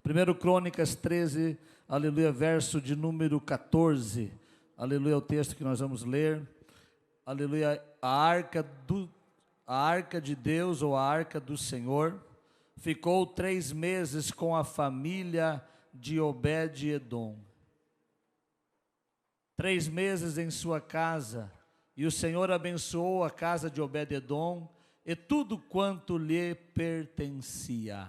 1 Crônicas 13, aleluia, verso de número 14, aleluia, o texto que nós vamos ler, aleluia, a arca de Deus, ou a arca do Senhor, ficou 3 meses com a família de Obed-edom. 3 meses em sua casa, e o Senhor abençoou a casa de Obed-edom, e tudo quanto lhe pertencia.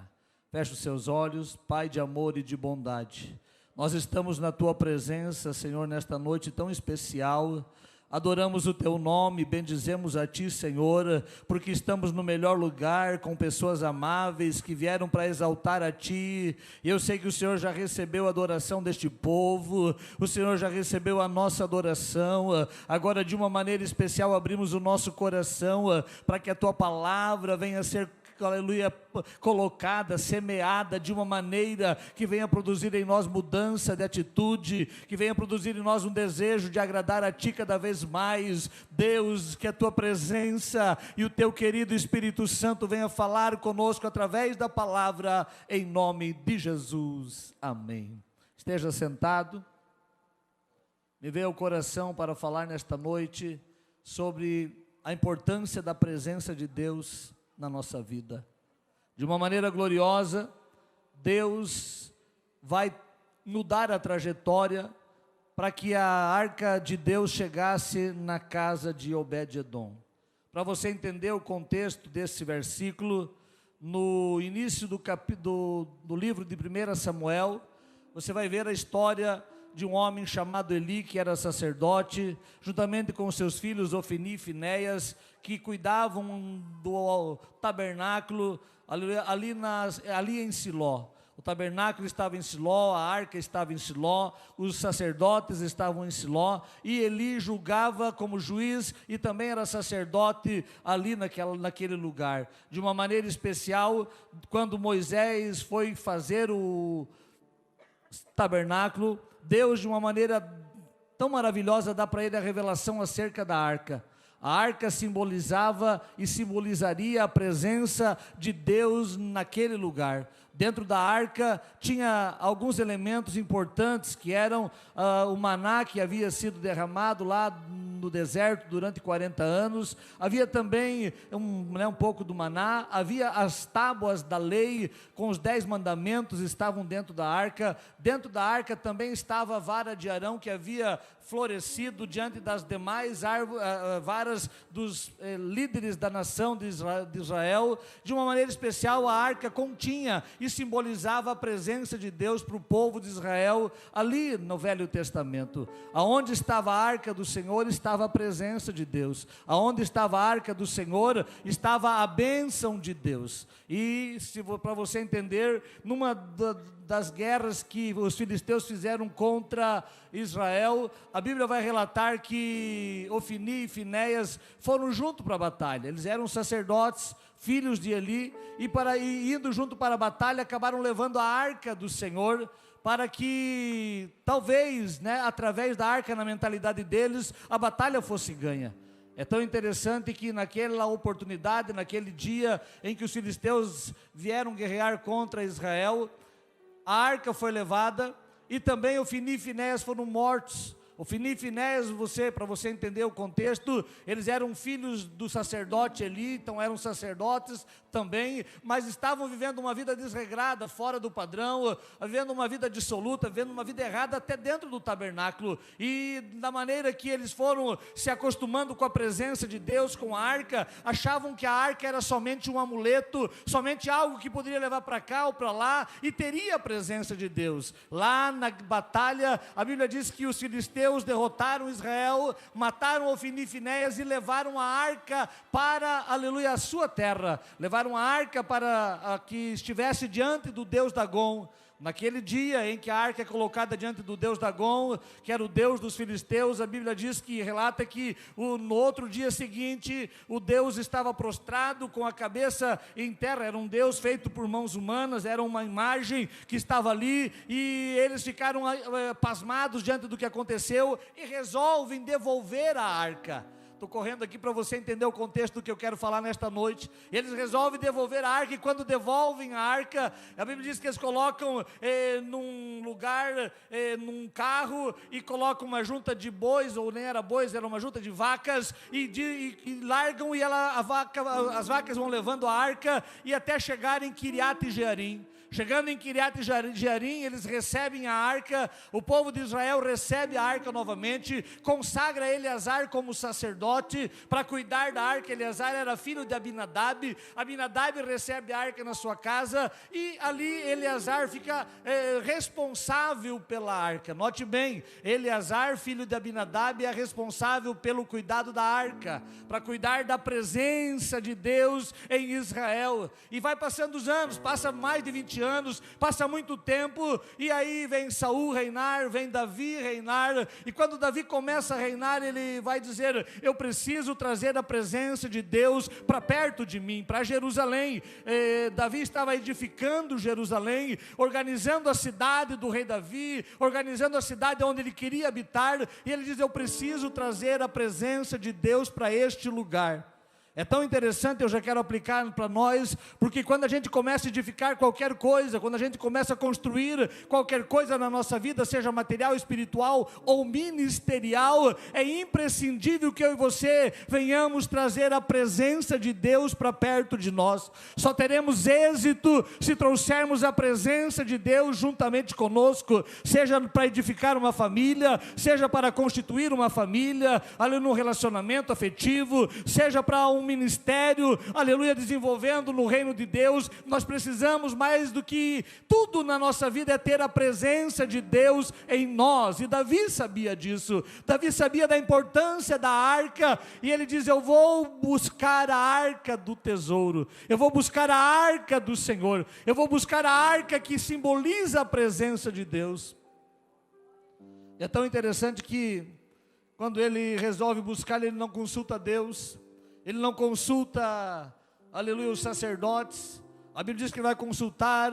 Feche os seus olhos, Pai de amor e de bondade. Nós estamos na Tua presença, Senhor, nesta noite tão especial. Adoramos o Teu nome, bendizemos a Ti, Senhor, porque estamos no melhor lugar, com pessoas amáveis que vieram para exaltar a Ti. E eu sei que o Senhor já recebeu a adoração deste povo, o Senhor já recebeu a nossa adoração. Agora, de uma maneira especial, abrimos o nosso coração para que a Tua palavra venha a ser, aleluia, colocada, semeada de uma maneira que venha produzir em nós mudança de atitude, que venha produzir em nós um desejo de agradar a Ti cada vez mais. Deus, que a Tua presença e o Teu querido Espírito Santo venha falar conosco através da palavra, em nome de Jesus, amém. Esteja sentado. Me veio ao coração para falar nesta noite sobre a importância da presença de Deus na nossa vida. De uma maneira gloriosa, Deus vai mudar a trajetória para que a arca de Deus chegasse na casa de Obed-edom. Para você entender o contexto desse versículo, no início do livro de 1 Samuel, você vai ver a história de um homem chamado Eli, que era sacerdote, juntamente com seus filhos Ofni e Finéias, que cuidavam do tabernáculo ali em Siló. O tabernáculo estava em Siló, a arca estava em Siló, os sacerdotes estavam em Siló, e Eli julgava como juiz e também era sacerdote ali naquele lugar. De uma maneira especial, quando Moisés foi fazer o tabernáculo, Deus, de uma maneira tão maravilhosa, dá para ele a revelação acerca da arca. A arca simbolizava e simbolizaria a presença de Deus naquele lugar. Dentro da arca tinha alguns elementos importantes, que eram o maná que havia sido derramado lá no deserto durante 40 anos, havia também um pouco do maná, havia as tábuas da lei com os 10 mandamentos, estavam dentro da arca também estava a vara de Arão, que havia florescido diante das demais varas dos líderes da nação de Israel. De uma maneira especial, a arca continha e simbolizava a presença de Deus para o povo de Israel, ali no Velho Testamento. Aonde estava a arca do Senhor, estava a presença de Deus. Aonde estava a arca do Senhor, estava a bênção de Deus. E para você entender, numa das guerras que os filisteus fizeram contra Israel, a Bíblia vai relatar que Ofni e Finéias foram junto para a batalha. Eles eram sacerdotes, filhos de Eli, e indo junto para a batalha, acabaram levando a arca do Senhor, para que talvez, através da arca, na mentalidade deles, a batalha fosse ganha. É tão interessante que naquela oportunidade, naquele dia em que os filisteus vieram guerrear contra Israel, a arca foi levada, e também Ofni e Finéias foram mortos. Ofni e Finéias, para você entender o contexto, eles eram filhos do sacerdote Eli, então eram sacerdotes também, mas estavam vivendo uma vida desregrada, fora do padrão, vivendo uma vida dissoluta, vivendo uma vida errada até dentro do tabernáculo. E da maneira que eles foram se acostumando com a presença de Deus, com a arca, achavam que a arca era somente um amuleto, somente algo que poderia levar para cá ou para lá, e teria a presença de Deus. Lá na batalha, a Bíblia diz que os filisteus derrotaram Israel, mataram Ofni e Finéias e levaram a arca para, aleluia, a sua terra. Levaram a arca para que estivesse diante do Deus Dagom. Naquele dia em que a arca é colocada diante do Deus Dagom, que era o Deus dos filisteus, a Bíblia diz que relata que no outro dia seguinte, o Deus estava prostrado com a cabeça em terra. Era um Deus feito por mãos humanas, era uma imagem que estava ali, e eles ficaram pasmados diante do que aconteceu e resolvem devolver a arca. Estou correndo aqui para você entender o contexto do que eu quero falar nesta noite. Eles resolvem devolver a arca, e quando devolvem a arca, a Bíblia diz que eles colocam num lugar, num carro, e colocam uma junta de bois, ou nem era bois, era uma junta de vacas, e largam, e as vacas vão levando a arca, e até chegar em Quiriate Jearim. Chegando em Quiriate Jearim, eles recebem a arca, o povo de Israel recebe a arca novamente, consagra Eleazar como sacerdote, para cuidar da arca. Eleazar era filho de Abinadab, Abinadab recebe a arca na sua casa, e ali Eleazar fica responsável pela arca. Note bem, Eleazar, filho de Abinadab, é responsável pelo cuidado da arca, para cuidar da presença de Deus em Israel. E vai passando os anos, passa mais de 20 anos, passa muito tempo, e aí vem Saul reinar, vem Davi reinar, e quando Davi começa a reinar, ele vai dizer: eu preciso trazer a presença de Deus para perto de mim, para Jerusalém. Davi estava edificando Jerusalém, organizando a cidade do rei Davi, organizando a cidade onde ele queria habitar, e ele diz: eu preciso trazer a presença de Deus para este lugar. É tão interessante, eu já quero aplicar para nós, porque quando a gente começa a edificar qualquer coisa, quando a gente começa a construir qualquer coisa na nossa vida, seja material, espiritual ou ministerial, é imprescindível que eu e você venhamos trazer a presença de Deus para perto de nós. Só teremos êxito se trouxermos a presença de Deus juntamente conosco, seja para edificar uma família, seja para constituir uma família, ali no relacionamento afetivo, seja para um ministério, aleluia, desenvolvendo no reino de Deus. Nós precisamos mais do que tudo na nossa vida é ter a presença de Deus em nós, e Davi sabia disso. Davi sabia da importância da arca, e ele diz: eu vou buscar a arca do tesouro, eu vou buscar a arca do Senhor, eu vou buscar a arca que simboliza a presença de Deus. É tão interessante que quando ele resolve buscar, ele não consulta Deus, ele não consulta, aleluia, os sacerdotes. A Bíblia diz que ele vai consultar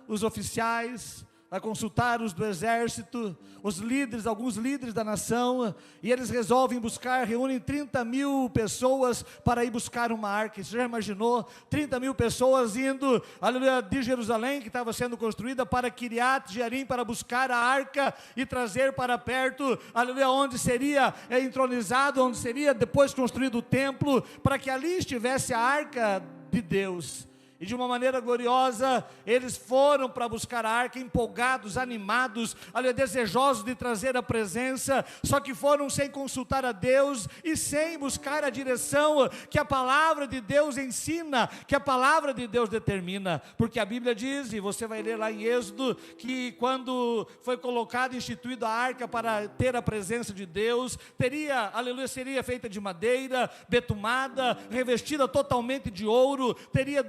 os oficiais, vai consultar os do exército, os líderes, alguns líderes da nação, e eles resolvem buscar, reúnem 30.000 pessoas para ir buscar uma arca. Você já imaginou? 30.000 pessoas indo, aleluia, de Jerusalém, que estava sendo construída, para Quiriate Jearim, para buscar a arca e trazer para perto, aleluia, onde seria entronizado, onde seria depois construído o templo, para que ali estivesse a arca de Deus. E de uma maneira gloriosa, eles foram para buscar a arca, empolgados, animados, desejosos de trazer a presença, só que foram sem consultar a Deus e sem buscar a direção que a palavra de Deus ensina, que a palavra de Deus determina. Porque a Bíblia diz, e você vai ler lá em Êxodo, que quando foi colocada, instituída a arca para ter a presença de Deus, seria feita de madeira, betumada, revestida totalmente de ouro, teria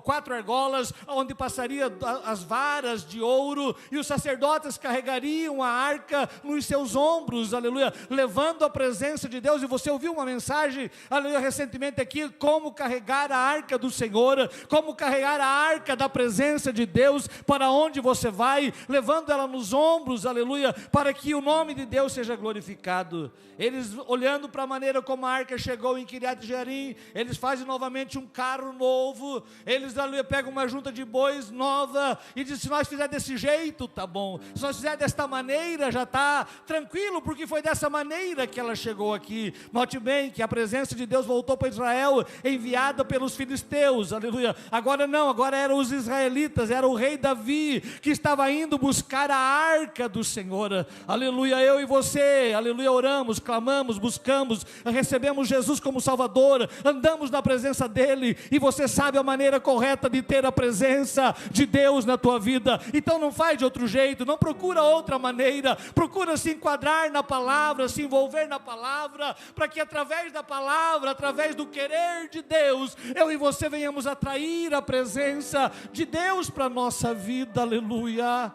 4 argolas, onde passaria as varas de ouro, e os sacerdotes carregariam a arca nos seus ombros, aleluia, levando a presença de Deus. E você ouviu uma mensagem, aleluia, recentemente aqui, como carregar a arca do Senhor, como carregar a arca da presença de Deus, para onde você vai, levando ela nos ombros, aleluia, para que o nome de Deus seja glorificado. Eles, olhando para a maneira como a arca chegou em Quiriate Jearim, eles fazem novamente um carro novo, eles, aleluia, pegam uma junta de bois nova, e dizem: se nós fizer desse jeito, tá bom, se nós fizer desta maneira, já está tranquilo, porque foi dessa maneira que ela chegou aqui. Note bem que a presença de Deus voltou para Israel, enviada pelos filisteus, aleluia. Agora não, agora eram os israelitas, era o rei Davi, que estava indo buscar a arca do Senhor, aleluia. Eu e você, aleluia, oramos, clamamos, buscamos, recebemos Jesus como Salvador, andamos na presença dEle, e você sabe a maneira correta de ter a presença de Deus na tua vida. Então não faz de outro jeito, não procura outra maneira, procura se enquadrar na palavra, se envolver na palavra, para que através da palavra, através do querer de Deus, eu e você venhamos atrair a presença de Deus para a nossa vida, aleluia.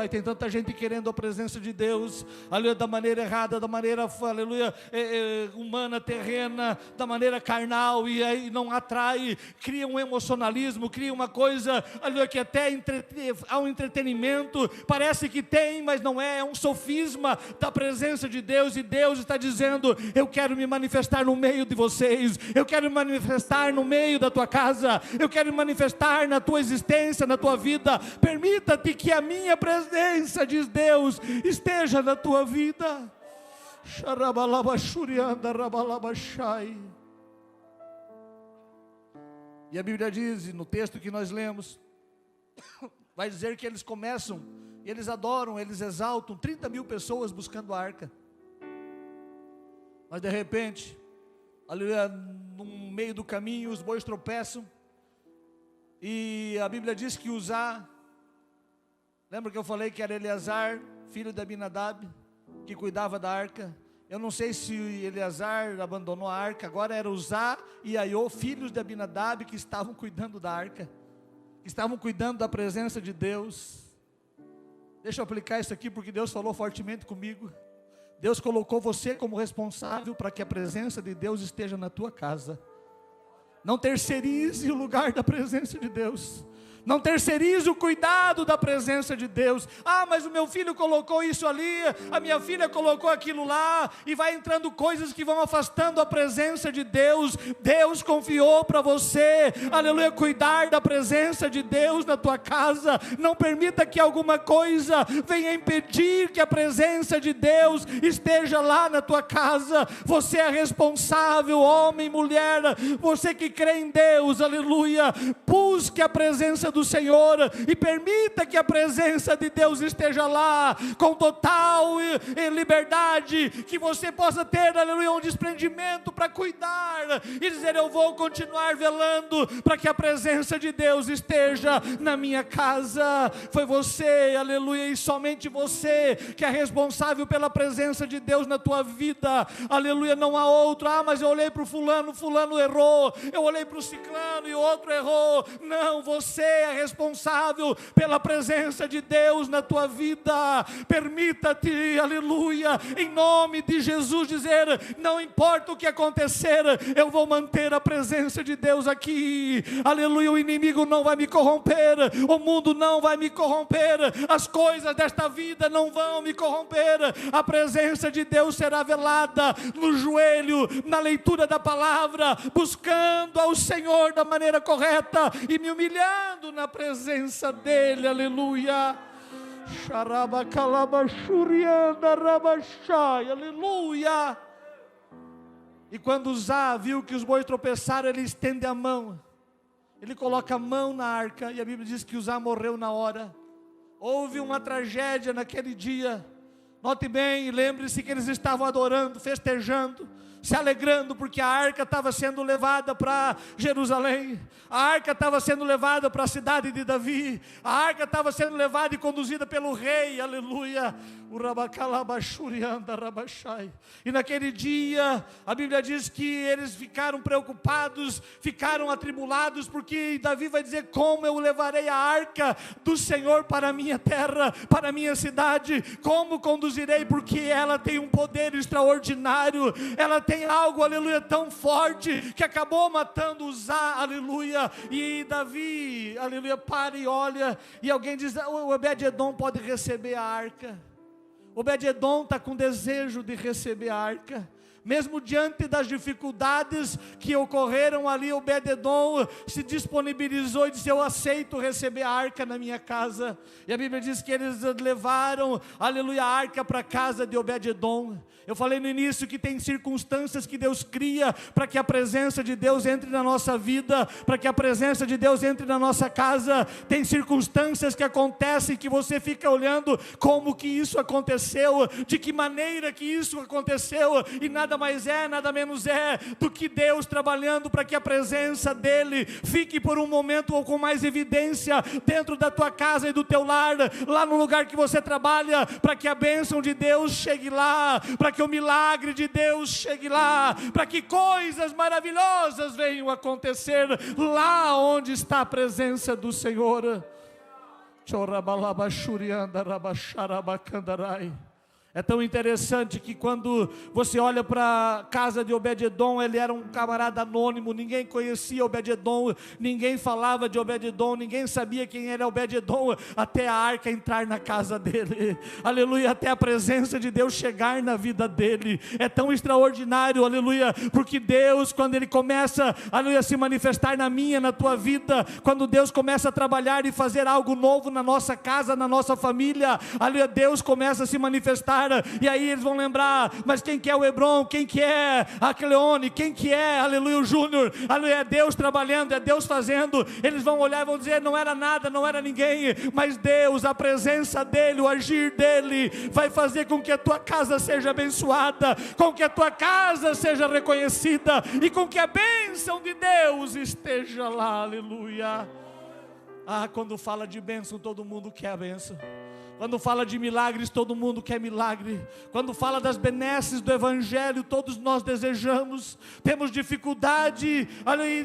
Tem tanta gente querendo a presença de Deus, aleluia, da maneira errada, da maneira, aleluia, humana, terrena, da maneira carnal, e aí não atrai, cria um emocionalismo, cria uma coisa, aleluia, que até há um entretenimento, parece que tem, mas não é um sofisma da presença de Deus, e Deus está dizendo: eu quero me manifestar no meio de vocês, eu quero me manifestar no meio da tua casa, eu quero me manifestar na tua existência, na tua vida. Permita-te que a minha presença, diz Deus, esteja na tua vida. E a Bíblia diz, no texto que nós lemos, vai dizer que eles começam, eles adoram, eles exaltam, 30 mil pessoas buscando a arca. Mas de repente, aleluia, no meio do caminho os bois tropeçam, e a Bíblia diz que Uzá, lembra que eu falei que era Eleazar, filho de Abinadab, que cuidava da arca? Eu não sei se Eleazar abandonou a arca, agora era Uzá e Aiô, filhos de Abinadab, que estavam cuidando da arca, que estavam cuidando da presença de Deus. Deixa eu aplicar isso aqui, porque Deus falou fortemente comigo. Deus colocou você como responsável para que a presença de Deus esteja na tua casa. Não terceirize o lugar da presença de Deus. Não terceirize o cuidado da presença de Deus. Ah, mas o meu filho colocou isso ali, a minha filha colocou aquilo lá, e vai entrando coisas que vão afastando a presença de Deus. Deus confiou para você, aleluia, cuidar da presença de Deus na tua casa. Não permita que alguma coisa venha impedir que a presença de Deus esteja lá na tua casa. Você é responsável, homem, mulher, você que crê em Deus, aleluia, busque a presença do Senhor e permita que a presença de Deus esteja lá com total liberdade, que você possa ter, aleluia, um desprendimento para cuidar e dizer: eu vou continuar velando para que a presença de Deus esteja na minha casa. Foi você, aleluia, e somente você que é responsável pela presença de Deus na tua vida, aleluia, não há outro. Ah, mas eu olhei para o fulano errou, eu olhei para o ciclano e o outro errou. Não, você é responsável pela presença de Deus na tua vida. Permita-te, aleluia, em nome de Jesus, dizer: não importa o que acontecer, eu vou manter a presença de Deus aqui, aleluia. O inimigo não vai me corromper, o mundo não vai me corromper, as coisas desta vida não vão me corromper. A presença de Deus será velada no joelho, na leitura da palavra, buscando ao Senhor da maneira correta e me humilhando na presença dEle, aleluia. Aleluia. E quando Uzá viu que os bois tropeçaram, ele estende a mão, ele coloca a mão na arca, e a Bíblia diz que Uzá morreu na hora. Houve uma tragédia naquele dia. Note bem, lembre-se que eles estavam adorando, festejando, se alegrando, porque a arca estava sendo levada para Jerusalém, a arca estava sendo levada para a cidade de Davi, a arca estava sendo levada e conduzida pelo rei, aleluia. E naquele dia, a Bíblia diz que eles ficaram preocupados, ficaram atribulados, porque Davi vai dizer: como eu levarei a arca do Senhor para a minha terra, para a minha cidade? Como conduzirei? Porque ela tem um poder extraordinário, ela tem algo, aleluia, tão forte, que acabou matando Uzá, aleluia. E Davi, aleluia, para e olha, e alguém diz: o Obed-edom pode receber a arca. Obed-edom está com desejo de receber a arca. Mesmo diante das dificuldades que ocorreram ali, Obed-edom se disponibilizou e disse: eu aceito receber a arca na minha casa. E a Bíblia diz que eles levaram, aleluia, a arca para a casa de Obed-edom. Eu falei no início que tem circunstâncias que Deus cria para que a presença de Deus entre na nossa vida, para que a presença de Deus entre na nossa casa. Tem circunstâncias que acontecem que você fica olhando: como que isso aconteceu, de que maneira que isso aconteceu, e nada mais é, nada menos é do que Deus trabalhando para que a presença dEle fique por um momento ou com mais evidência dentro da tua casa e do teu lar, lá no lugar que você trabalha, para que a bênção de Deus chegue lá, para que o milagre de Deus chegue lá, para que coisas maravilhosas venham acontecer lá onde está a presença do Senhor. É tão interessante que quando você olha para a casa de Obed-edom, ele era um camarada anônimo, ninguém conhecia Obed-edom, ninguém falava de Obed-edom, ninguém sabia quem era Obed-edom, até a arca entrar na casa dele, aleluia, até a presença de Deus chegar na vida dele. É tão extraordinário, aleluia, porque Deus, quando Ele começa, aleluia, a se manifestar na minha, na tua vida, quando Deus começa a trabalhar e fazer algo novo na nossa casa, na nossa família, aleluia, Deus começa a se manifestar. E aí eles vão lembrar, mas quem que é o Hebron, quem que é a Cleone, quem que é, aleluia, o Júnior, aleluia, é Deus trabalhando, é Deus fazendo. Eles vão olhar e vão dizer, não era nada, não era ninguém, mas Deus, a presença dEle, o agir dEle, vai fazer com que a tua casa seja abençoada, com que a tua casa seja reconhecida, e com que a bênção de Deus esteja lá, aleluia. Quando fala de bênção, todo mundo quer a bênção. Quando fala de milagres, todo mundo quer milagre. Quando fala das benesses do Evangelho, todos nós desejamos. Temos dificuldade,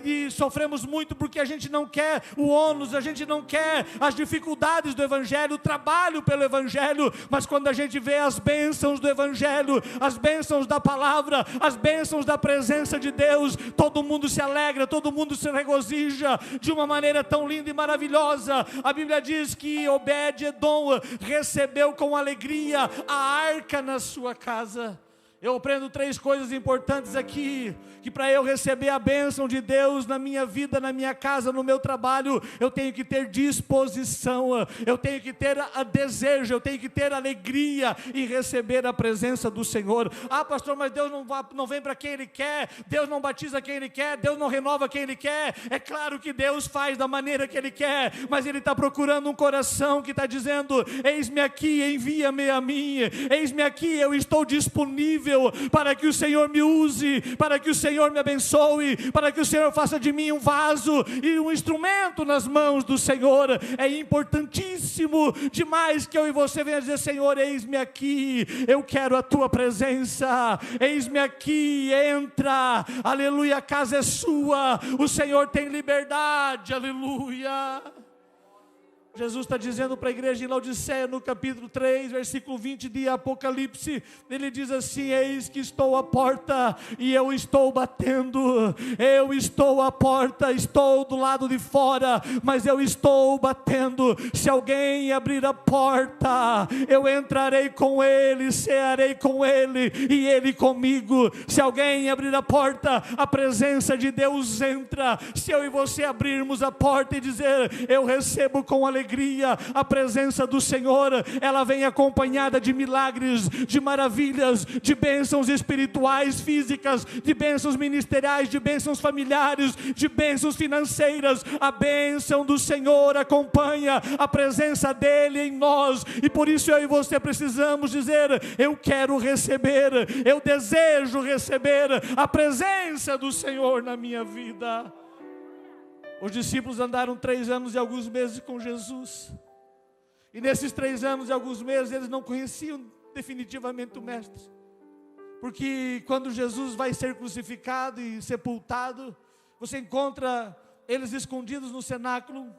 e sofremos muito porque a gente não quer o ônus, a gente não quer as dificuldades do Evangelho, o trabalho pelo Evangelho. Mas quando a gente vê as bênçãos do Evangelho, as bênçãos da palavra, as bênçãos da presença de Deus, todo mundo se alegra, todo mundo se regozija de uma maneira tão linda e maravilhosa. A Bíblia diz que Obed-edom recebeu com alegria a arca na sua casa. Eu aprendo 3 coisas importantes aqui, que para eu receber a bênção de Deus na minha vida, na minha casa, no meu trabalho, eu tenho que ter disposição, eu tenho que ter a desejo, eu tenho que ter alegria em receber a presença do Senhor. Pastor, mas Deus não vem para quem Ele quer, Deus não batiza quem Ele quer, Deus não renova quem Ele quer. É claro que Deus faz da maneira que Ele quer, mas Ele está procurando um coração que está dizendo, eis-me aqui, envia-me a mim, eis-me aqui, eu estou disponível para que o Senhor me use, para que o Senhor me abençoe, para que o Senhor faça de mim um vaso e um instrumento nas mãos do Senhor. É importantíssimo demais que eu e você venha dizer, Senhor, eis-me aqui, eu quero a tua presença, eis-me aqui, entra, aleluia, a casa é sua, o Senhor tem liberdade, aleluia. Jesus está dizendo para a igreja em Laodiceia, no capítulo 3, versículo 20 de Apocalipse, Ele diz assim, eis que estou à porta e eu estou batendo, eu estou à porta, estou do lado de fora, mas eu estou batendo. Se alguém abrir a porta, eu entrarei com ele, cearei com ele e ele comigo. Se alguém abrir a porta, a presença de Deus entra. Se eu e você abrirmos a porta e dizer, eu recebo com alegria a presença do Senhor, ela vem acompanhada de milagres, de maravilhas, de bênçãos espirituais, físicas, de bênçãos ministeriais, de bênçãos familiares, de bênçãos financeiras. A bênção do Senhor acompanha a presença dEle em nós, e por isso eu e você precisamos dizer, eu quero receber, eu desejo receber a presença do Senhor na minha vida. Os discípulos andaram 3 anos e alguns meses com Jesus, e nesses 3 anos e alguns meses eles não conheciam definitivamente o Mestre, porque quando Jesus vai ser crucificado e sepultado, você encontra eles escondidos no cenáculo,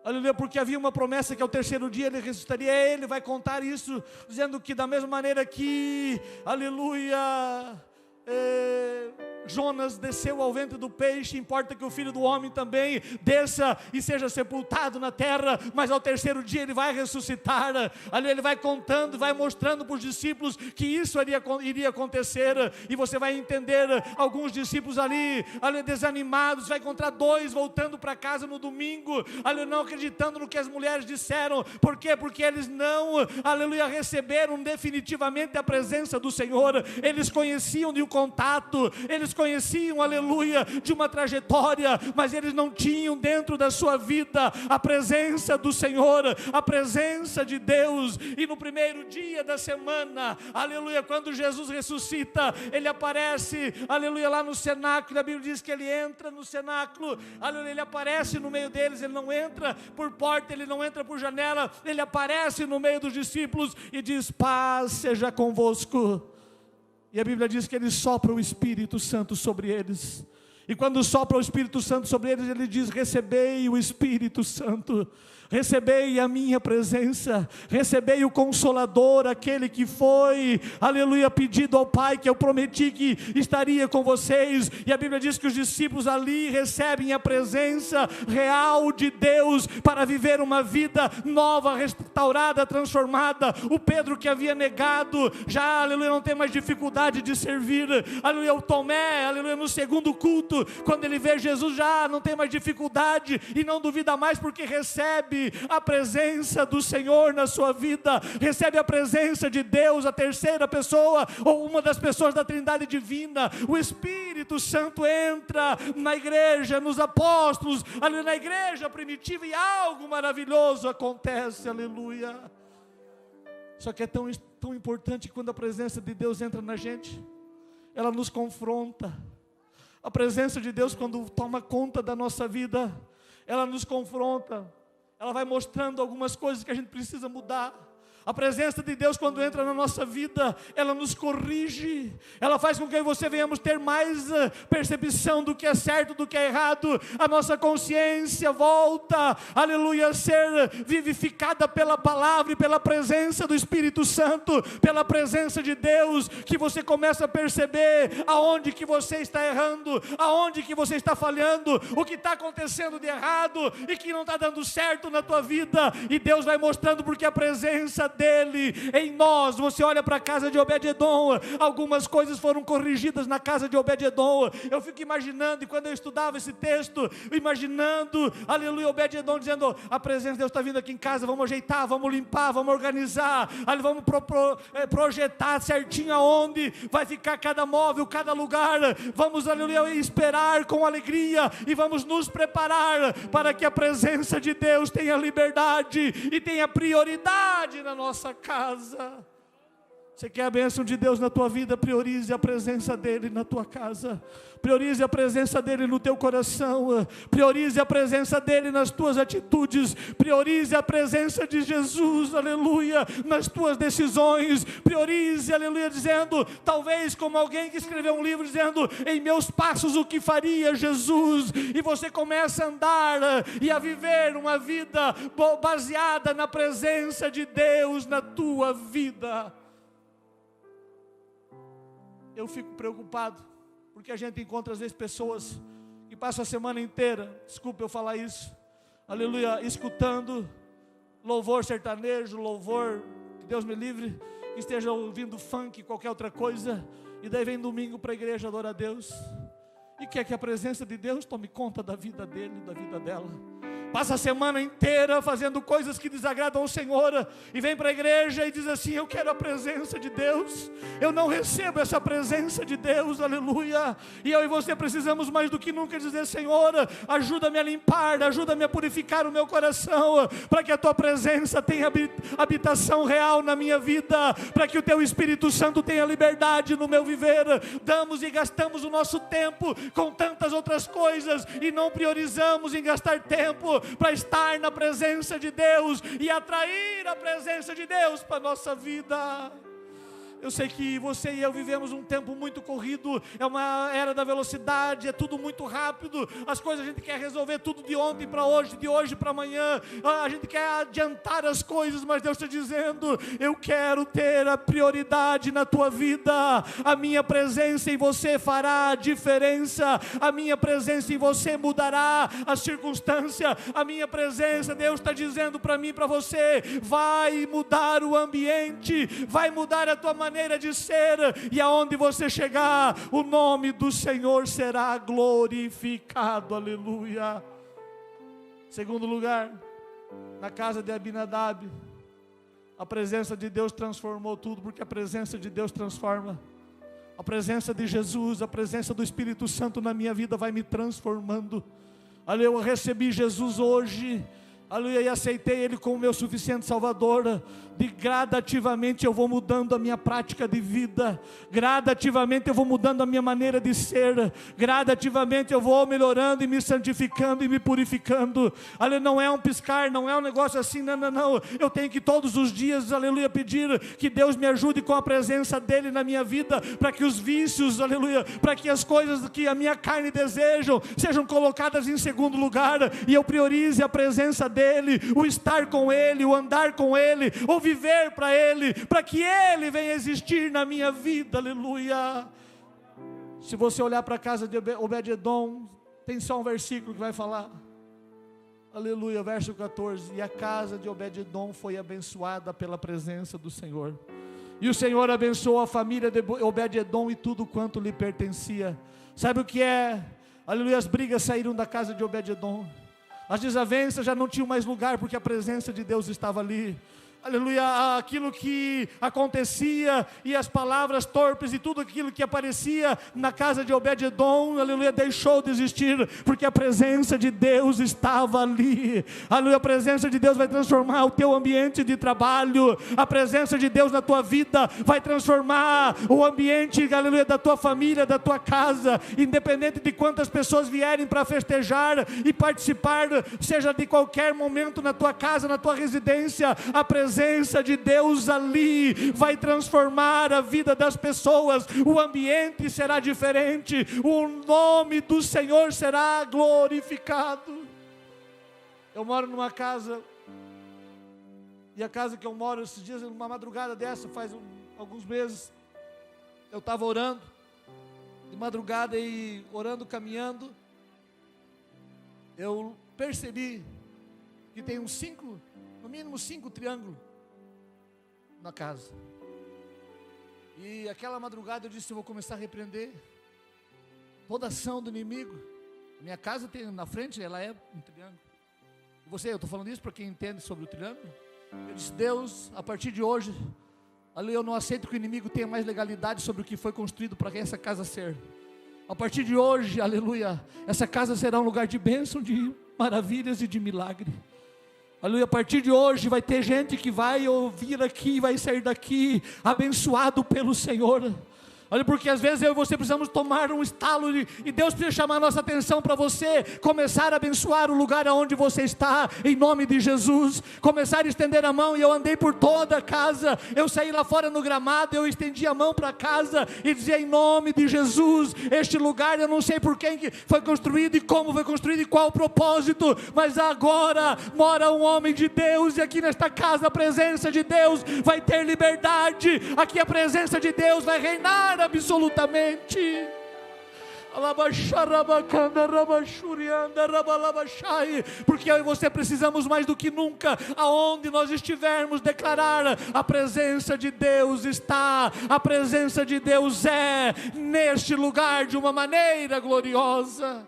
aleluia, porque havia uma promessa que ao 3º dia ele ressuscitaria. Ele vai contar isso, dizendo que da mesma maneira que, aleluia, Jonas desceu ao ventre do peixe, importa que o Filho do Homem também desça e seja sepultado na terra, mas ao 3º dia ele vai ressuscitar. Ali ele vai contando, vai mostrando para os discípulos que isso iria acontecer, e você vai entender alguns discípulos ali desanimados, vai encontrar 2 voltando para casa no domingo, não acreditando no que as mulheres disseram. Por quê? Porque eles não, receberam definitivamente a presença do Senhor. Eles conheciam de um contato, eles conheciam, de uma trajetória, mas eles não tinham dentro da sua vida a presença do Senhor, a presença de Deus. E no primeiro dia da semana, quando Jesus ressuscita, ele aparece, lá no cenáculo. A Bíblia diz que ele entra no cenáculo, ele aparece no meio deles. Ele não entra por porta, ele não entra por janela, ele aparece no meio dos discípulos e diz, paz seja convosco. E a Bíblia diz que ele sopra o Espírito Santo sobre eles. E quando sopra o Espírito Santo sobre eles, ele diz, recebei o Espírito Santo. recebei a minha presença, recebei o Consolador, aquele que foi, aleluia, pedido ao Pai, que eu prometi que estaria com vocês. E a Bíblia diz que os discípulos ali recebem a presença real de Deus para viver uma vida nova, restaurada, transformada. O Pedro que havia negado, já, aleluia, não tem mais dificuldade de servir. Aleluia, o Tomé, aleluia, no segundo culto, quando ele vê Jesus, já não tem mais dificuldade e não duvida mais, porque recebe a presença do Senhor na sua vida, recebe a presença de Deus, a terceira pessoa, ou uma das pessoas da Trindade Divina. O Espírito Santo entra na igreja, nos apóstolos, ali na igreja primitiva, e algo maravilhoso acontece, aleluia. Só que é tão importante que quando a presença de Deus entra na gente, ela nos confronta. A presença de Deus, quando toma conta da nossa vida, ela nos confronta. Ela vai mostrando algumas coisas que a gente precisa mudar. A presença de Deus, quando entra na nossa vida, ela nos corrige, ela faz com que eu e você venhamos ter mais percepção do que é certo, do que é errado. A nossa consciência volta, aleluia, a ser vivificada pela palavra e pela presença do Espírito Santo, pela presença de Deus, que você começa a perceber aonde que você está errando, aonde que você está falhando, o que está acontecendo de errado e que não está dando certo na tua vida. E Deus vai mostrando, porque a presença dele em nós. Você olha para a casa de Obed-edom, algumas coisas foram corrigidas na casa de Obed-edom. Eu fico imaginando, e quando eu estudava esse texto, imaginando, aleluia, Obed-edom dizendo: a presença de Deus está vindo aqui em casa, vamos ajeitar, vamos limpar, vamos organizar, vamos projetar certinho aonde vai ficar cada móvel, cada lugar. Vamos, aleluia, esperar com alegria e vamos nos preparar para que a presença de Deus tenha liberdade e tenha prioridade na nossa casa. Você quer a bênção de Deus na tua vida? Priorize a presença dEle na tua casa, priorize a presença dEle no teu coração, priorize a presença dEle nas tuas atitudes, priorize a presença de Jesus, aleluia, nas tuas decisões, priorize, aleluia, dizendo, talvez como alguém que escreveu um livro dizendo: em meus passos o que faria Jesus, e você começa a andar e a viver uma vida baseada na presença de Deus na tua vida. Eu fico preocupado, porque a gente encontra às vezes pessoas que passam a semana inteira, desculpa eu falar isso, aleluia, escutando louvor sertanejo, louvor, que Deus me livre, que esteja ouvindo funk, qualquer outra coisa, e daí vem domingo para a igreja adorar a Deus, e quer que a presença de Deus tome conta da vida dele, da vida dela. Passa a semana inteira fazendo coisas que desagradam ao Senhor, e vem para a igreja e diz assim: eu quero a presença de Deus, eu não recebo essa presença de Deus, aleluia. E eu e você precisamos mais do que nunca dizer: Senhor, ajuda-me a limpar, ajuda-me a purificar o meu coração, para que a tua presença tenha habitação real na minha vida, para que o teu Espírito Santo tenha liberdade no meu viver. Damos e gastamos o nosso tempo com tantas outras coisas e não priorizamos em gastar tempo para estar na presença de Deus e atrair a presença de Deus para a nossa vida. Eu sei que você e eu vivemos um tempo muito corrido, é uma era da velocidade, é tudo muito rápido, as coisas a gente quer resolver tudo de ontem para hoje, de hoje para amanhã, a gente quer adiantar as coisas, mas Deus está dizendo: eu quero ter a prioridade na tua vida, a minha presença em você fará a diferença, a minha presença em você mudará a circunstância, a minha presença, Deus está dizendo para mim e para você, vai mudar o ambiente, vai mudar a tua maneira de ser, e aonde você chegar, o nome do Senhor será glorificado, aleluia. Segundo lugar, na casa de Abinadab, a presença de Deus transformou tudo, porque a presença de Deus transforma. A presença de Jesus, a presença do Espírito Santo na minha vida vai me transformando. Eu recebi Jesus hoje, aleluia, e aceitei Ele como meu suficiente Salvador. De gradativamente eu vou mudando a minha prática de vida, gradativamente eu vou mudando a minha maneira de ser, gradativamente eu vou melhorando e me santificando e me purificando. Aleluia, não é um piscar, não é um negócio assim, não, eu tenho que todos os dias, aleluia, pedir que Deus me ajude com a presença dEle na minha vida, para que os vícios, aleluia, para que as coisas que a minha carne desejam, sejam colocadas em segundo lugar, e eu priorize a presença dEle, o estar com Ele, o andar com Ele, o viver para Ele, para que Ele venha existir na minha vida, aleluia. Se você olhar para a casa de Obed-edom, tem só um versículo que vai falar, aleluia, verso 14, e a casa de Obed-edom foi abençoada pela presença do Senhor, e o Senhor abençoou a família de Obed-edom e tudo quanto lhe pertencia. Sabe o que é? Aleluia, as brigas saíram da casa de Obed-edom, as desavenças já não tinham mais lugar, porque a presença de Deus estava ali. Aleluia, aquilo que acontecia e as palavras torpes e tudo aquilo que aparecia na casa de Obed-edom, aleluia, deixou de existir, porque a presença de Deus estava ali. Aleluia, a presença de Deus vai transformar o teu ambiente de trabalho, a presença de Deus na tua vida vai transformar o ambiente, aleluia, da tua família, da tua casa, independente de quantas pessoas vierem para festejar e participar, seja de qualquer momento na tua casa, na tua residência, a presença de Deus ali vai transformar a vida das pessoas, o ambiente será diferente, o nome do Senhor será glorificado. Eu moro numa casa, e a casa que eu moro, esses dias, numa madrugada dessa, faz alguns meses, eu estava orando, de madrugada e orando, caminhando, eu percebi que tem no mínimo 5 triângulos na casa. E aquela madrugada eu disse, eu vou começar a repreender toda ação do inimigo. Minha casa tem na frente, ela é um triângulo. E eu estou falando isso para quem entende sobre o triângulo. Eu disse, Deus, a partir de hoje, ali eu não aceito que o inimigo tenha mais legalidade sobre o que foi construído para essa casa ser. A partir de hoje, aleluia, essa casa será um lugar de bênção, de maravilhas e de milagre. Aleluia, a partir de hoje vai ter gente que vai ouvir aqui, vai sair daqui abençoado pelo Senhor. Olha, porque às vezes eu e você precisamos tomar um estalo e Deus precisa chamar a nossa atenção para você começar a abençoar o lugar onde você está, em nome de Jesus. Começar a estender a mão, e eu andei por toda a casa, eu saí lá fora no gramado, eu estendi a mão para a casa e dizia, em nome de Jesus, este lugar eu não sei por quem que foi construído e como foi construído e qual o propósito, mas agora mora um homem de Deus, e aqui nesta casa a presença de Deus vai ter liberdade, aqui a presença de Deus vai reinar absolutamente. Porque eu e você precisamos mais do que nunca, aonde nós estivermos, declarar: a presença de Deus está, a presença de Deus é neste lugar de uma maneira gloriosa.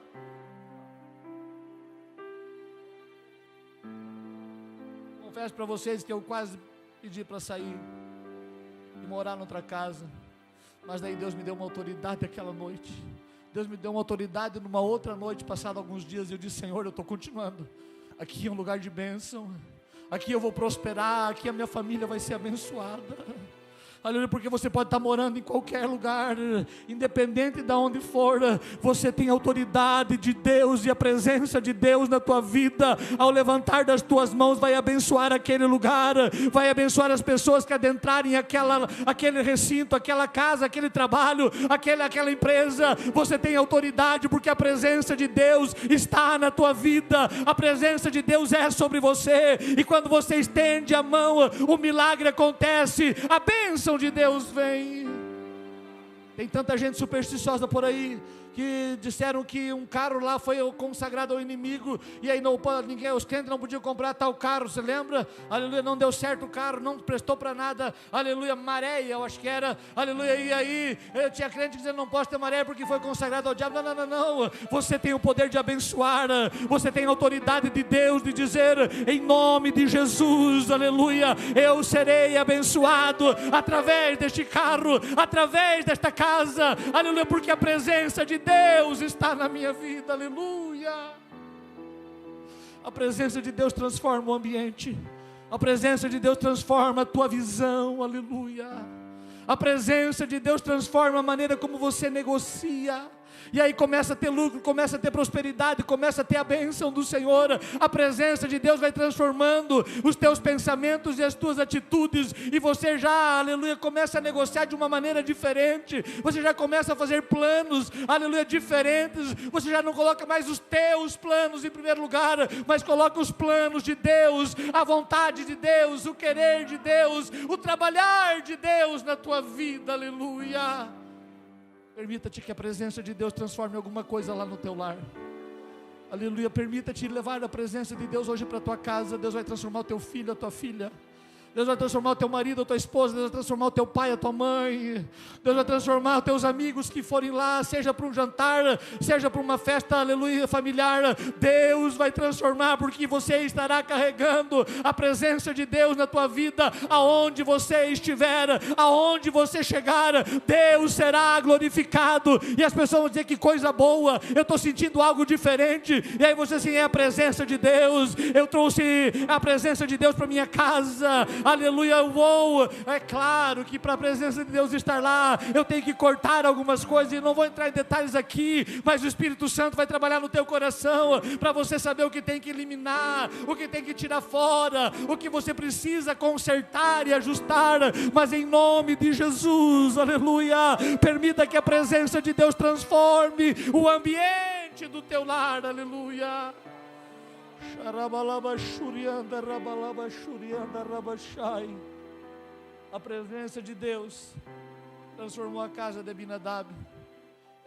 Confesso para vocês que eu quase pedi para sair e morar em outra casa, mas daí Deus me deu uma autoridade aquela noite. Deus me deu uma autoridade numa outra noite, passado alguns dias, e eu disse: Senhor, eu estou continuando. Aqui é um lugar de bênção, aqui eu vou prosperar, aqui a minha família vai ser abençoada. Aleluia, porque você pode estar morando em qualquer lugar, independente de onde for, você tem a autoridade de Deus e a presença de Deus na tua vida. Ao levantar das tuas mãos, vai abençoar aquele lugar, vai abençoar as pessoas que adentrarem aquele recinto, aquela casa, aquele trabalho, aquela empresa. Você tem autoridade, porque a presença de Deus está na tua vida, a presença de Deus é sobre você, e quando você estende a mão, o milagre acontece, a bênção de Deus vem. Tem tanta gente supersticiosa por aí que disseram que um carro lá foi consagrado ao inimigo, e aí os crentes não podiam comprar tal carro, você lembra? Aleluia, não deu certo o carro, não prestou para nada, aleluia, maré, eu acho que era, aleluia, e aí tinha crente dizendo: não posso ter maré porque foi consagrado ao diabo. Não, você tem o poder de abençoar, você tem a autoridade de Deus de dizer: em nome de Jesus, aleluia, eu serei abençoado através deste carro, através desta casa, aleluia, porque a presença de Deus está na minha vida, aleluia. A presença de Deus transforma o ambiente, a presença de Deus transforma a tua visão, aleluia. A presença de Deus transforma a maneira como você negocia, E aí começa a ter lucro, começa a ter prosperidade, começa a ter a bênção do Senhor. A presença de Deus vai transformando os teus pensamentos e as tuas atitudes, e você já, aleluia, começa a negociar de uma maneira diferente. Você já começa a fazer planos, aleluia, diferentes. Você já não coloca mais os teus planos em primeiro lugar, mas coloca os planos de Deus, a vontade de Deus, o querer de Deus, o trabalhar de Deus na tua vida, aleluia. Permita-te que a presença de Deus transforme alguma coisa lá no teu lar. Aleluia, permita-te levar a presença de Deus hoje para a tua casa. Deus vai transformar o teu filho, a tua filha. Deus vai transformar o teu marido, a tua esposa. Deus vai transformar o teu pai, a tua mãe. Deus vai transformar os teus amigos que forem lá, seja para um jantar, seja para uma festa, aleluia, familiar. Deus vai transformar, porque você estará carregando a presença de Deus na tua vida. Aonde você estiver, aonde você chegar, Deus será glorificado. E as pessoas vão dizer: que coisa boa, eu estou sentindo algo diferente. E aí você assim: é a presença de Deus. Eu trouxe a presença de Deus para minha casa. Aleluia, uou. É claro que para a presença de Deus estar lá, eu tenho que cortar algumas coisas, e não vou entrar em detalhes aqui, mas o Espírito Santo vai trabalhar no teu coração, para você saber o que tem que eliminar, o que tem que tirar fora, o que você precisa consertar e ajustar. Mas em nome de Jesus, aleluia, permita que a presença de Deus transforme o ambiente do teu lar, aleluia. A presença de Deus transformou a casa de Abinadab.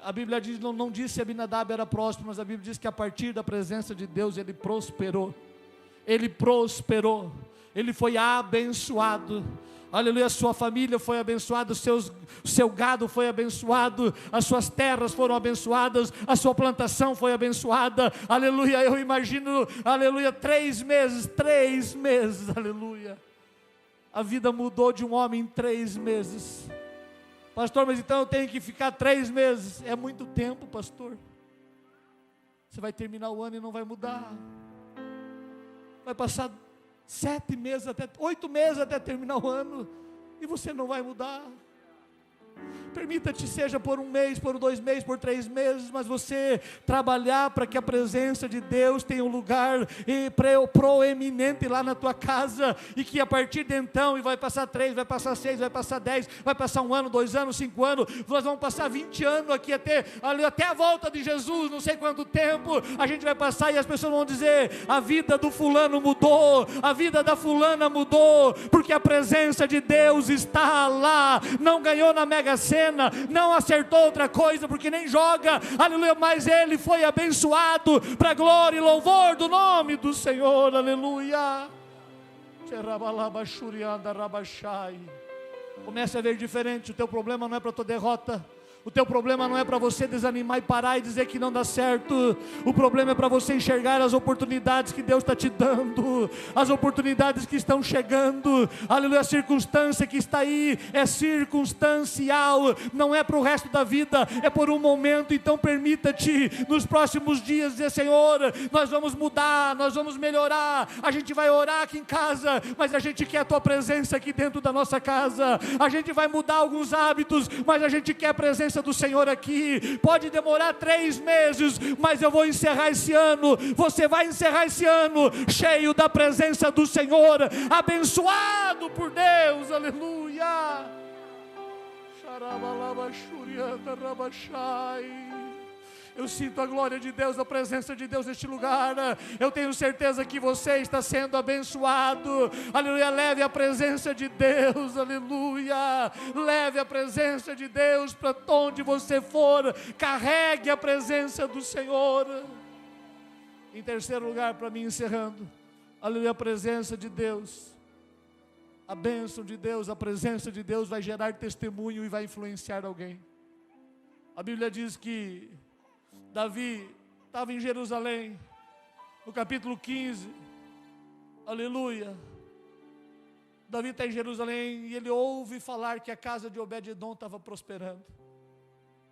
A Bíblia diz, não diz se Abinadab era próspero, mas a Bíblia diz que a partir da presença de Deus ele prosperou. Ele prosperou, ele foi abençoado. Aleluia, a sua família foi abençoada, o seu gado foi abençoado, as suas terras foram abençoadas, a sua plantação foi abençoada. Aleluia, eu imagino, aleluia, 3 meses, aleluia. A vida mudou de um homem em 3 meses. Pastor, mas então eu tenho que ficar 3 meses. É muito tempo, pastor. Você vai terminar o ano e não vai mudar. Vai passar 7 meses, até 8 meses até terminar o ano, e você não vai mudar. Permita-te, seja por 1 mês, por 2 meses, por 3 meses, mas você trabalhar para que a presença de Deus tenha um lugar proeminente lá na tua casa, e que a partir de então, e vai passar 3, vai passar 6, vai passar 10, vai passar 1 ano, 2 anos, 5 anos, nós vamos passar 20 anos aqui até a volta de Jesus, não sei quanto tempo a gente vai passar, e as pessoas vão dizer: a vida do fulano mudou, a vida da fulana mudou, porque a presença de Deus está lá. Não ganhou na Mega Sena, não acertou outra coisa, porque nem joga, aleluia, mas ele foi abençoado para a glória e louvor do nome do Senhor, aleluia. Comece a ver diferente. O teu problema não é para a tua derrota. O teu problema não é para você desanimar e parar e dizer que não dá certo. O problema é para você enxergar as oportunidades que Deus está te dando, as oportunidades que estão chegando. Aleluia, a circunstância que está aí é circunstancial, não é para o resto da vida, é por um momento. Então permita-te nos próximos dias dizer: Senhor, nós vamos mudar, nós vamos melhorar. A gente vai orar aqui em casa, mas a gente quer a tua presença aqui dentro da nossa casa. A gente vai mudar alguns hábitos, mas a gente quer a presença do Senhor aqui. Pode demorar 3 meses, mas eu vou encerrar esse ano. Você vai encerrar esse ano cheio da presença do Senhor, abençoado por Deus, aleluia. Eu sinto a glória de Deus, a presença de Deus neste lugar. Eu tenho certeza que você está sendo abençoado. Aleluia, leve a presença de Deus, aleluia. Leve a presença de Deus para onde você for. Carregue a presença do Senhor. Em terceiro lugar, para mim encerrando, aleluia, a presença de Deus. A bênção de Deus, a presença de Deus vai gerar testemunho e vai influenciar alguém. A Bíblia diz que Davi estava em Jerusalém, no capítulo 15, aleluia. Davi está em Jerusalém e ele ouve falar que a casa de Obed-edom estava prosperando.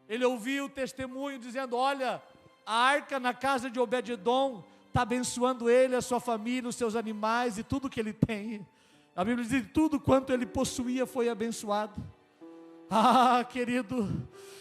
Ele ouviu o testemunho dizendo: olha, a arca na casa de Obed-edom está abençoando ele, a sua família, os seus animais e tudo que ele tem. A Bíblia diz que tudo quanto ele possuía foi abençoado. Ah, querido,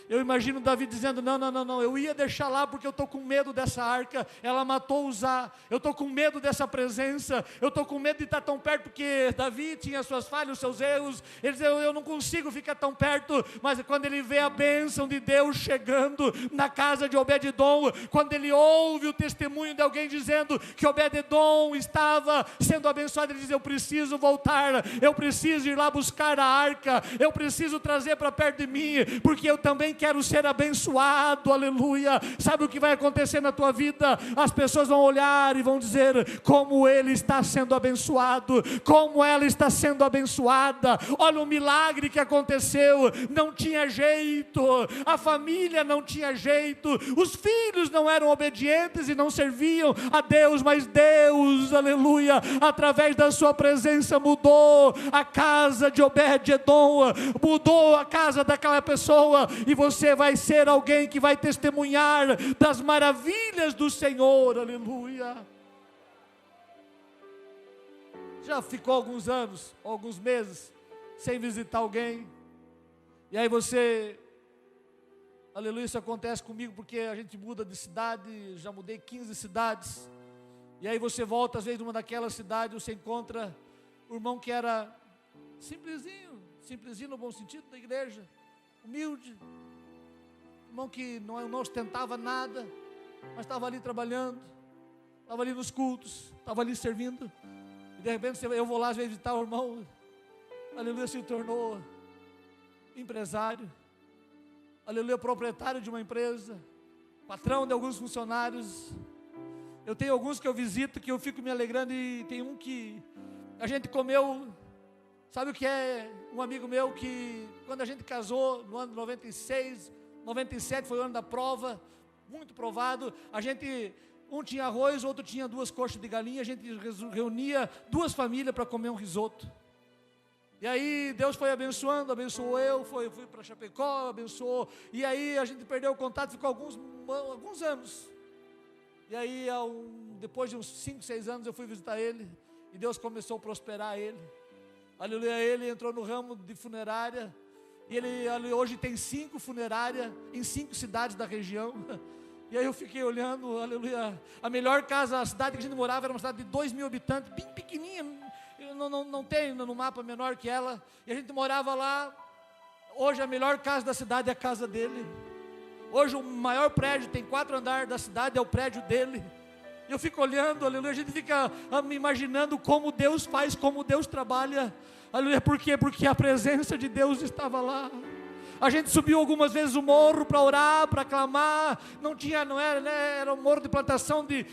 eu imagino Davi dizendo, não, eu ia deixar lá porque eu estou com medo dessa arca, ela matou Uzá, eu estou com medo dessa presença, eu estou com medo de estar tão perto, porque Davi tinha suas falhas, os seus erros, ele dizia, eu não consigo ficar tão perto, mas quando ele vê a bênção de Deus chegando na casa de Obed-edom, quando ele ouve o testemunho de alguém dizendo que Obed-edom estava sendo abençoado, ele diz, eu preciso voltar, eu preciso ir lá buscar a arca, eu preciso trazer para perto de mim, porque eu também quero ser abençoado, aleluia. Sabe o que vai acontecer na tua vida? As pessoas vão olhar e vão dizer, como ele está sendo abençoado, como ela está sendo abençoada, olha o milagre que aconteceu, não tinha jeito, a família não tinha jeito, os filhos não eram obedientes e não serviam a Deus, mas Deus, aleluia, através da sua presença mudou a casa de Obed-edom, mudou a casa daquela pessoa, e você vai ser alguém que vai testemunhar das maravilhas do Senhor, aleluia. Já ficou alguns anos, alguns meses, sem visitar alguém, e aí você, aleluia, isso acontece comigo porque a gente muda de cidade, já mudei 15 cidades, e aí você volta às vezes numa daquelas cidades, você encontra o irmão que era simplesinho no bom sentido da igreja, humilde, irmão que não ostentava nada, mas estava ali trabalhando, estava ali nos cultos, estava ali servindo, e de repente eu vou lá às vezes visitar o irmão, aleluia, se tornou empresário, aleluia, proprietário de uma empresa, patrão de alguns funcionários. Eu tenho alguns que eu visito, que eu fico me alegrando, e tem um que a gente comeu, sabe o que é? Um amigo meu que, quando a gente casou, no ano 96, 97 foi o ano da prova, muito provado, um tinha arroz, outro tinha 2 coxas de galinha, a gente reunia 2 famílias para comer um risoto, e aí Deus foi abençoando, abençoou eu, fui para Chapecó, abençoou, e aí a gente perdeu o contato, ficou alguns anos, e aí depois de uns 5, 6 anos eu fui visitar ele, e Deus começou a prosperar ele, aleluia, ele entrou no ramo de funerária, e ele hoje tem 5 funerárias em 5 cidades da região. E aí eu fiquei olhando, aleluia, a melhor casa, a cidade que a gente morava era uma cidade de 2.000 habitantes, bem pequenininha, não tem no mapa menor que ela, e a gente morava lá. Hoje a melhor casa da cidade é a casa dele, hoje o maior prédio, tem 4 andares da cidade, é o prédio dele. E eu fico olhando, aleluia, a gente fica me imaginando como Deus faz, como Deus trabalha, aleluia, por quê? Porque a presença de Deus estava lá. A gente subiu algumas vezes o morro para orar, para clamar, não era, né? Era um morro de plantação de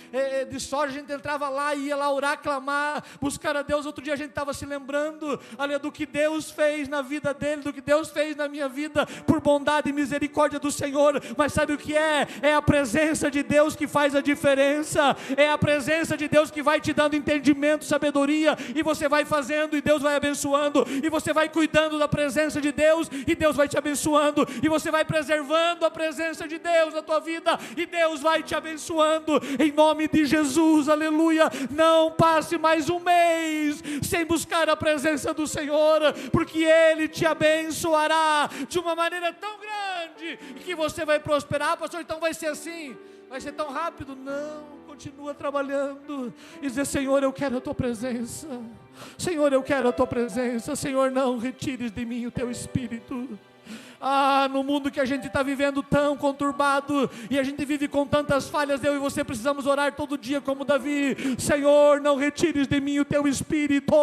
soja, a gente entrava lá, ia lá orar, clamar, buscar a Deus. Outro dia a gente estava se lembrando, aleluia, do que Deus fez na vida dele, do que Deus fez na minha vida, por bondade e misericórdia do Senhor. Mas sabe o que é? É a presença de Deus que faz a diferença, é a presença de Deus que vai te dando entendimento, sabedoria, e você vai fazendo, e Deus vai abençoando, e você vai cuidando da presença de Deus, e Deus vai te abençoando, e você vai preservando a presença de Deus na tua vida, e Deus vai te abençoando, em nome de Jesus, aleluia. Não passe mais um mês sem buscar a presença do Senhor, porque Ele te abençoará de uma maneira tão grande, que você vai prosperar. Pastor, então vai ser assim, vai ser tão rápido? Não, continua trabalhando, e dizer, Senhor, eu quero a tua presença, Senhor, eu quero a tua presença, Senhor, não retires de mim o teu Espírito. No mundo que a gente está vivendo tão conturbado, e a gente vive com tantas falhas, eu e você precisamos orar todo dia como Davi: Senhor, não retires de mim o teu Espírito,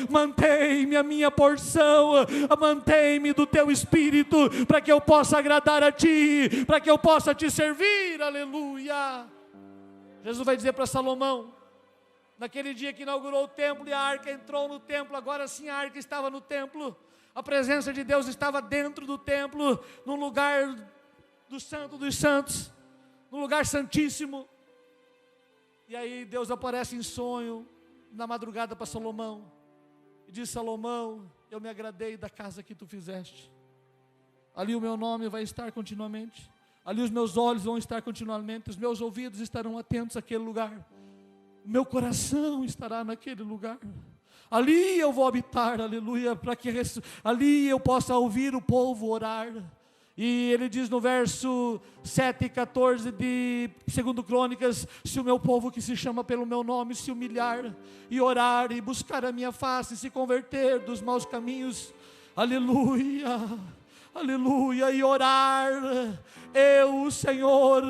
mantém-me a minha porção, mantém-me do teu Espírito, para que eu possa agradar a ti, para que eu possa te servir, aleluia. Jesus vai dizer para Salomão, naquele dia que inaugurou o templo e a arca entrou no templo, agora sim a arca estava no templo, a presença de Deus estava dentro do templo, no lugar do Santo dos Santos, no lugar santíssimo. E aí Deus aparece em sonho, na madrugada, para Salomão, e diz: Salomão, eu me agradei da casa que tu fizeste, ali o meu nome vai estar continuamente, ali os meus olhos vão estar continuamente, os meus ouvidos estarão atentos àquele lugar, o meu coração estará naquele lugar. Ali eu vou habitar, aleluia, para que ali eu possa ouvir o povo orar. E ele diz no verso 7 e 14 de 2 Crônicas: se o meu povo que se chama pelo meu nome se humilhar e orar e buscar a minha face e se converter dos maus caminhos, aleluia, aleluia, e orar, eu, Senhor,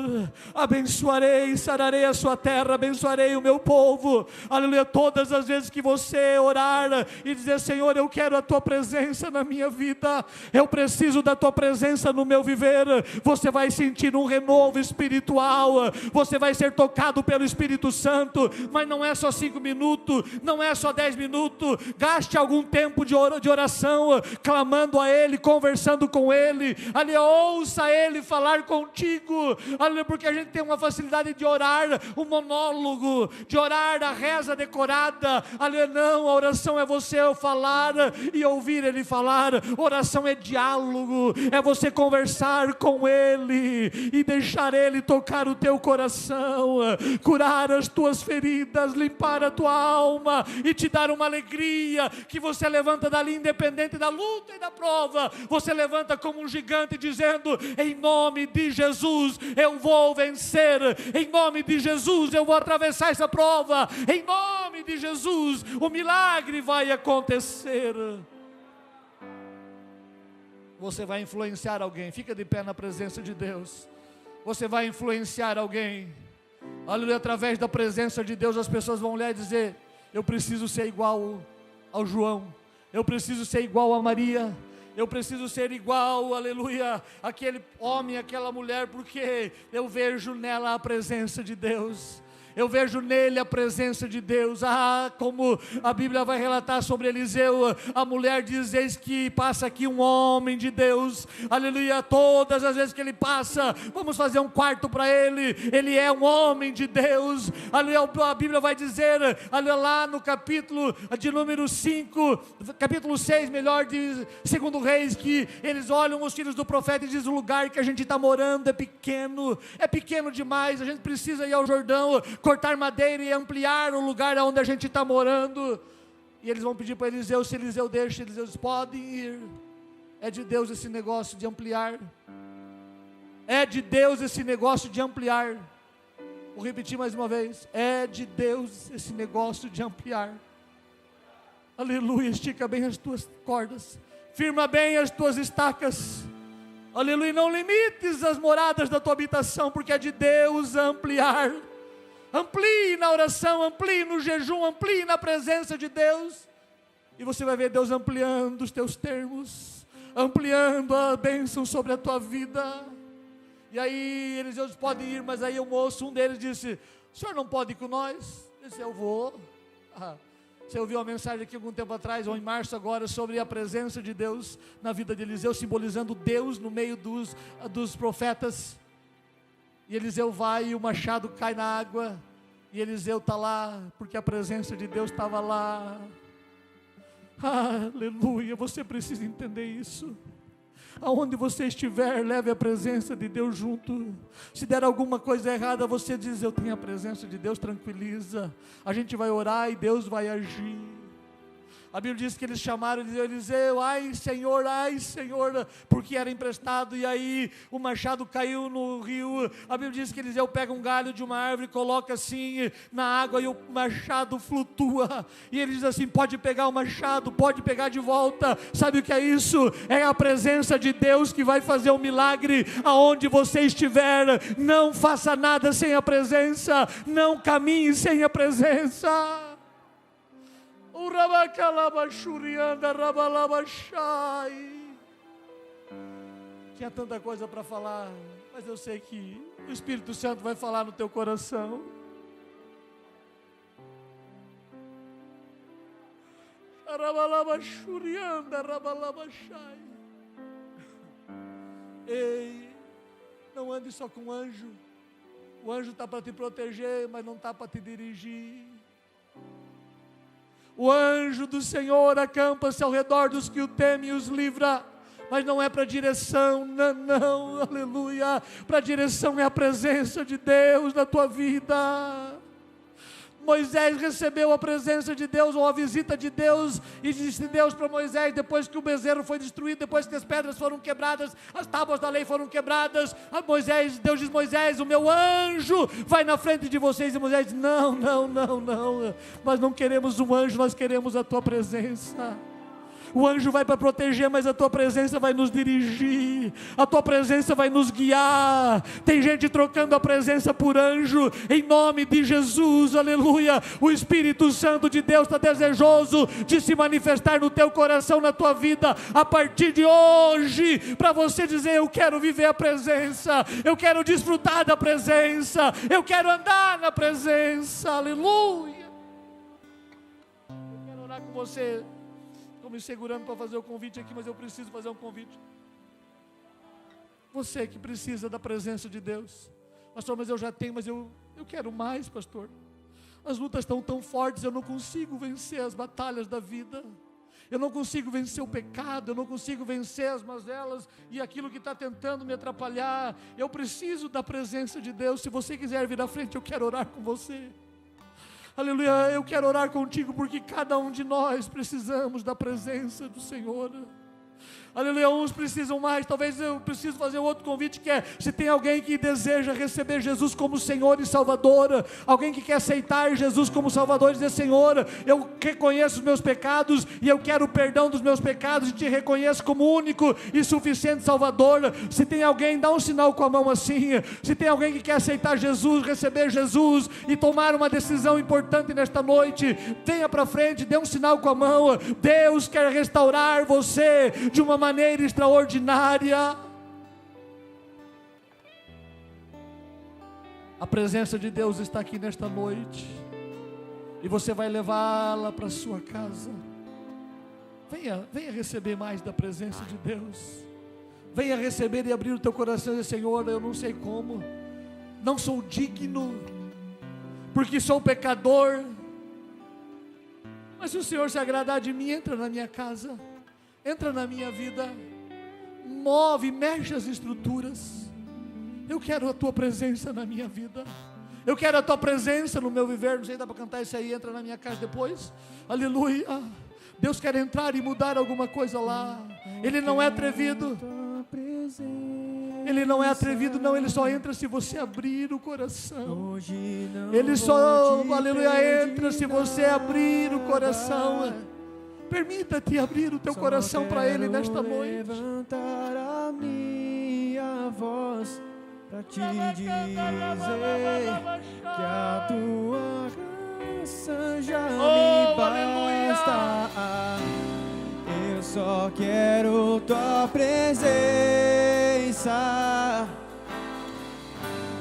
abençoarei, sararei a sua terra, abençoarei o meu povo, aleluia. Todas as vezes que você orar e dizer: Senhor, eu quero a tua presença na minha vida, eu preciso da tua presença no meu viver, você vai sentir um renovo espiritual, você vai ser tocado pelo Espírito Santo. Mas não é só 5 minutos, não é só 10 minutos, gaste algum tempo de oração, clamando a Ele, conversando com Ele, ali ouça Ele falar contigo, ali, porque a gente tem uma facilidade de orar um monólogo, de orar a reza decorada, ali não, a oração é você falar e ouvir Ele falar, oração é diálogo, é você conversar com Ele e deixar Ele tocar o teu coração, curar as tuas feridas, limpar a tua alma e te dar uma alegria que você levanta dali, independente da luta e da prova, você levanta como um gigante dizendo: em nome de Jesus eu vou vencer, em nome de Jesus eu vou atravessar essa prova, em nome de Jesus o milagre vai acontecer. Você vai influenciar alguém, fica de pé na presença de Deus. Você vai influenciar alguém, aleluia, através da presença de Deus. As pessoas vão olhar e dizer: eu preciso ser igual ao João, eu preciso ser igual a Maria, eu preciso ser igual, aleluia, aquele homem, aquela mulher, porque eu vejo nela a presença de Deus, eu vejo nele a presença de Deus. Como a Bíblia vai relatar sobre Eliseu, a mulher diz: eis que passa aqui um homem de Deus, aleluia, todas as vezes que ele passa, vamos fazer um quarto para ele, ele é um homem de Deus, aleluia. A Bíblia vai dizer, aleluia, lá no capítulo de número 5, capítulo 6, melhor, de 2 Reis, que eles olham os filhos do profeta e dizem: o lugar que a gente está morando é pequeno demais, a gente precisa ir ao Jordão, cortar madeira e ampliar o lugar onde a gente está morando. E eles vão pedir para Eliseu, se Eliseu deixa, Eliseu diz: podem ir. É de Deus esse negócio de ampliar, é de Deus esse negócio de ampliar. Vou repetir mais uma vez: é de Deus esse negócio de ampliar. Aleluia, estica bem as tuas cordas, firma bem as tuas estacas, aleluia, não limites as moradas da tua habitação, porque é de Deus ampliar. Amplie na oração, amplie no jejum, amplie na presença de Deus, e você vai ver Deus ampliando os teus termos, ampliando a bênção sobre a tua vida. E aí eles podem ir, mas aí o moço, um deles disse: o senhor não pode ir com nós? Eu disse: eu vou. Você ouviu uma mensagem aqui algum tempo atrás, ou em março agora, sobre a presença de Deus na vida de Eliseu, simbolizando Deus no meio dos profetas. E Eliseu vai e o machado cai na água, e Eliseu está lá, porque a presença de Deus estava lá. Aleluia, você precisa entender isso. Aonde você estiver, leve a presença de Deus junto. Se der alguma coisa errada, você diz: eu tenho a presença de Deus, tranquiliza. A gente vai orar e Deus vai agir. A Bíblia diz que eles chamaram Eliseu: ai Senhor, porque era emprestado, e aí o machado caiu no rio. A Bíblia diz que Eliseu pega um galho de uma árvore, coloca assim na água e o machado flutua, e ele diz assim: pode pegar o machado, pode pegar de volta. Sabe o que é isso? É a presença de Deus que vai fazer um milagre aonde você estiver. Não faça nada sem a presença, não caminhe sem a presença. Tinha tanta coisa para falar, mas eu sei que o Espírito Santo vai falar no teu coração. Ei, não ande só com o anjo. O anjo está para te proteger, mas não está para te dirigir. O anjo do Senhor acampa-se ao redor dos que o temem e os livra, mas não é para direção, não, aleluia. Para direção é a presença de Deus na tua vida. Moisés recebeu a presença de Deus, ou a visita de Deus, e disse Deus para Moisés, depois que o bezerro foi destruído, depois que as pedras foram quebradas, as tábuas da lei foram quebradas, Deus diz: Moisés, o meu anjo vai na frente de vocês. E Moisés diz: não, nós não queremos um anjo, nós queremos a tua presença. O anjo vai para proteger, mas a tua presença vai nos dirigir, a tua presença vai nos guiar. Tem gente trocando a presença por anjo, em nome de Jesus, aleluia. O Espírito Santo de Deus está desejoso de se manifestar no teu coração, na tua vida, a partir de hoje, para você dizer: eu quero viver a presença, eu quero desfrutar da presença, eu quero andar na presença, aleluia. Eu quero orar com você. Estou me segurando para fazer o convite aqui, mas eu preciso fazer um convite. Você que precisa da presença de Deus: pastor, mas eu já tenho, mas eu quero mais, pastor. As lutas estão tão fortes, eu não consigo vencer as batalhas da vida, eu não consigo vencer o pecado, eu não consigo vencer as mazelas e aquilo que está tentando me atrapalhar. Eu preciso da presença de Deus. Se você quiser vir à frente, eu quero orar com você. Aleluia, eu quero orar contigo, porque cada um de nós precisamos da presença do Senhor. Aleluia, uns precisam mais. Talvez eu preciso fazer outro convite, que é: se tem alguém que deseja receber Jesus como Senhor e Salvador, alguém que quer aceitar Jesus como Salvador e dizer: Senhor, eu reconheço os meus pecados e eu quero o perdão dos meus pecados e te reconheço como único e suficiente Salvador. Se tem alguém, dá um sinal com a mão assim. Se tem alguém que quer aceitar Jesus, receber Jesus e tomar uma decisão importante nesta noite, venha para frente, dê um sinal com a mão. Deus quer restaurar você de uma maneira extraordinária. A presença de Deus está aqui nesta noite, e você vai levá-la para a sua casa. Venha receber mais da presença de Deus. Venha receber e abrir o teu coração e dizer: Senhor, eu não sei como, não sou digno, porque sou pecador, mas se o Senhor se agradar de mim, entra na minha casa, entra na minha vida, move, mexe as estruturas. Eu quero a tua presença na minha vida, eu quero a tua presença no meu viver. Não sei se dá para cantar isso aí, entra na minha casa depois, aleluia. Deus quer entrar e mudar alguma coisa lá. Ele não é atrevido, Ele não é atrevido, não. Ele só entra se você abrir o coração. Ele só, aleluia, entra se você abrir o coração. Permita-te abrir o teu coração para Ele nesta noite. Levantar a minha voz para te dizer que a tua graça já me basta. Eu só quero tua presença.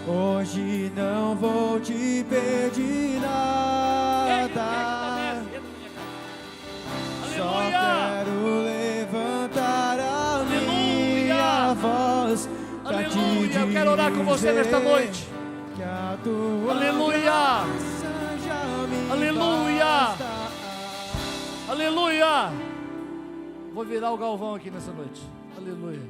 Hoje não vou te pedir nada. Só quero levantar a minha voz para te dizer. Eu quero orar com você nesta noite. Que a tua aleluia, aleluia, aleluia. Vou virar o Galvão aqui nessa noite. Aleluia.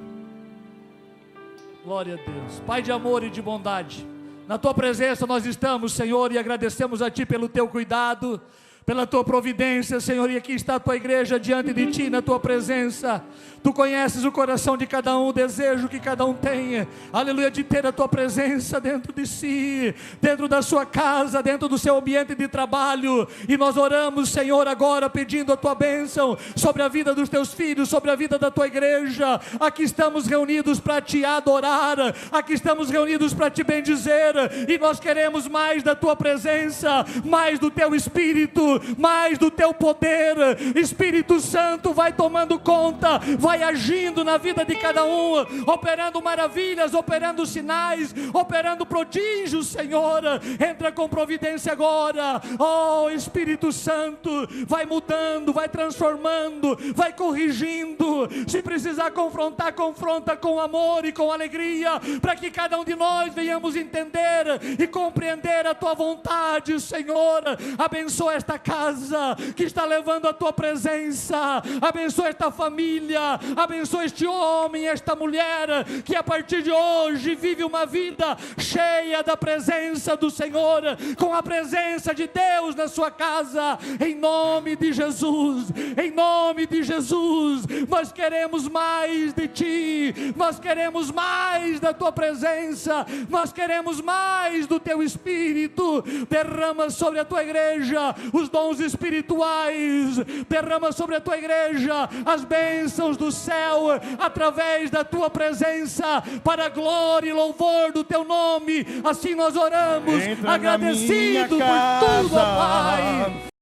Glória a Deus. Pai de amor e de bondade, na tua presença nós estamos, Senhor, e agradecemos a ti pelo teu cuidado, pela tua providência, Senhor. E aqui está a tua igreja diante de ti, na tua presença. Tu conheces o coração de cada um, o desejo que cada um tem, aleluia, de ter a tua presença dentro de si, dentro da sua casa, dentro do seu ambiente de trabalho. E nós oramos, Senhor, agora pedindo a tua bênção sobre a vida dos teus filhos, sobre a vida da tua igreja. Aqui estamos reunidos para te adorar, aqui estamos reunidos para te bendizer, e nós queremos mais da tua presença, mais do teu Espírito, mais do teu poder. Espírito Santo, vai tomando conta, vai agindo na vida de cada um, operando maravilhas, operando sinais, operando prodígios, Senhor. Entra com providência agora, oh Espírito Santo, vai mudando, vai transformando, vai corrigindo. Se precisar confrontar, confronta com amor e com alegria, para que cada um de nós venhamos entender e compreender a tua vontade, Senhor. Abençoa esta casa que está levando a tua presença. Abençoa esta família, abençoa este homem, esta mulher, que a partir de hoje vive uma vida cheia da presença do Senhor, com a presença de Deus na sua casa, em nome de Jesus, em nome de Jesus. Nós queremos mais de Ti, nós queremos mais da Tua presença, nós queremos mais do Teu Espírito. Derrama sobre a Tua igreja os dons espirituais, derrama sobre a Tua igreja as bênçãos do céu, através da Tua presença, para a glória e louvor do Teu nome. Assim nós oramos, agradecido por tudo, ó Pai.